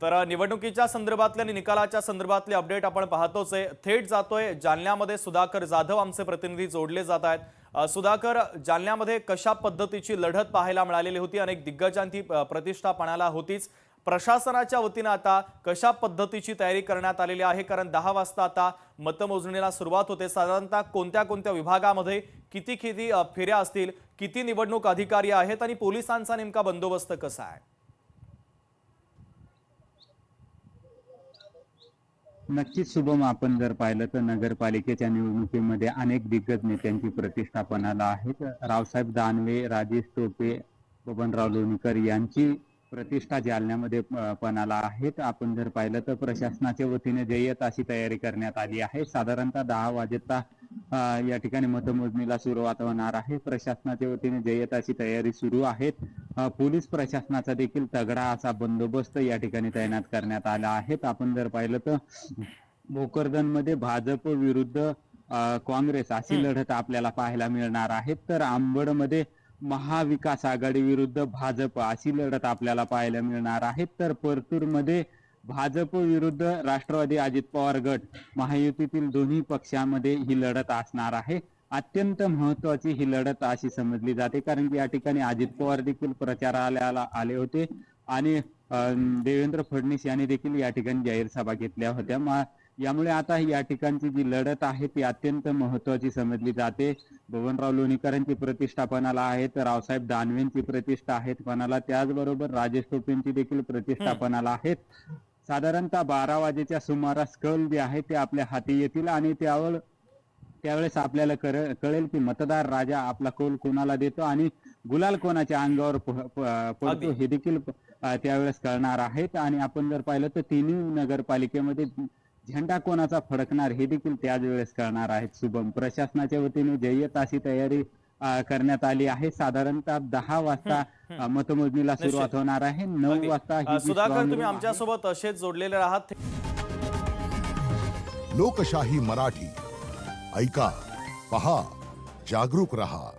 तर निवडणुकीच्या संदर्भातले आणि निकालाच्या संदर्भातले अपडेट आपण पाहतोच आहे। थेट जातोय जालन्यामध्ये सुधाकर जाधव आमचे प्रतिनिधी जोडले जात आहेत। सुधाकर, जालन्यामध्ये कशा पद्धतीची लढत पाहायला मिळालेली होती? अनेक दिग्गजांची प्रतिष्ठा पणाला होतीच। प्रशासनाच्या वतीने आता कशा पद्धतीची तयारी करण्यात आलेली आहे? कारण 10 वाजता आता मतमोजणीला सुरुवात होते। साधारणतः कोणत्या कोणत्या विभागामध्ये किती किती फेऱ्या असतील, किती निवडणूक अधिकारी आहेत आणि पोलिसांचा नेमका बंदोबस्त कसा आहे? नक्कीच शुभम, आपण जर पाहिलं तर नगरपालिकेच्या निवडणुकीमध्ये अनेक दिग्गज नेत्यांची प्रतिष्ठा पणाला आहे। रावसाहेब दानवे, राजेश टोपे, बबनराव लोणीकर यांची प्रतिष्ठा जालन्यामध्ये पणाला आहेत। आपण जर पाहिलं तर प्रशासनाच्या वतीने जय्यत अशी तयारी करण्यात आली आहे। साधारणतः 10 वाजेता या ठिकाणी मतमोजणीला सुरुवात होणार आहे। प्रशासनाच्या वतीने जय्यत अशी तयारी सुरू आहे। पोलीस प्रशासनाचा देखील तगडा असा बंदोबस्त या ठिकाणी तैनात करण्यात आला आहे। आपण जर पाहिलं तर भोकरदनमध्ये भाजप विरुद्ध काँग्रेस अशी लढत आपल्याला पाहायला मिळणार आहे। तर अंबडमध्ये महाविकास आघाडी विरुद्ध भाजप अशी लढत आपल्याला पाहायला मिळणार आहे। तर परतूरमध्ये भाजप विरुद्ध राष्ट्रवादी अजित पवार गट महायुतीतील दोन्ही पक्षांमध्ये ही लढत असणार आहे। अत्यंत महत्त्वाची ही लढत अशी समजली जाते, कारण की या ठिकाणी अजित पवार देखील प्रचाराला आले होते आणि देवेंद्र फडणवीस यांनी देखील या ठिकाणी जाहीर सभा घेतल्या होत्या। यामुळे आता या ठिकाणची जी लढत आहे ती अत्यंत महत्त्वाची समजली जाते। बबनराव लोणीकरांची प्रतिष्ठा पणाला आहे, तर रावसाहेब दानवेंची प्रतिष्ठा आहे पणाला, त्याचबरोबर राजेश टोपेंची देखील प्रतिष्ठा पणाला आहे। साधारणतः 12 वाजेच्या सुमारास कल जे आहे ते आपल्या हाती येतील आणि त्यावेळेस आपल्याला कळेल की मतदार राजा आपला कौल कोणाला देतो आणि गुलाल कोणाच्या अंगावर पडतो हे देखील त्यावेळेस कळणार आहेत। आणि आपण जर पाहिलं तर तिन्ही नगरपालिकेमध्ये झेंडा कोणाचा फडकणार हे देखील त्याच वेळेस कळणार आहेत। शुभम, प्रशासनाच्या वतीने जय्यत अशी तयारी करण्यात आली आहे। साधारणतः 10 वाजता मतमोजणीला सुरुवात होणार आहे। 9 वाजता सुधाकर, तुम्ही आमच्या सोबत असेच जोडलेले आहात। लोकशाही मराठी ऐका, पहा, जागरूक रहा।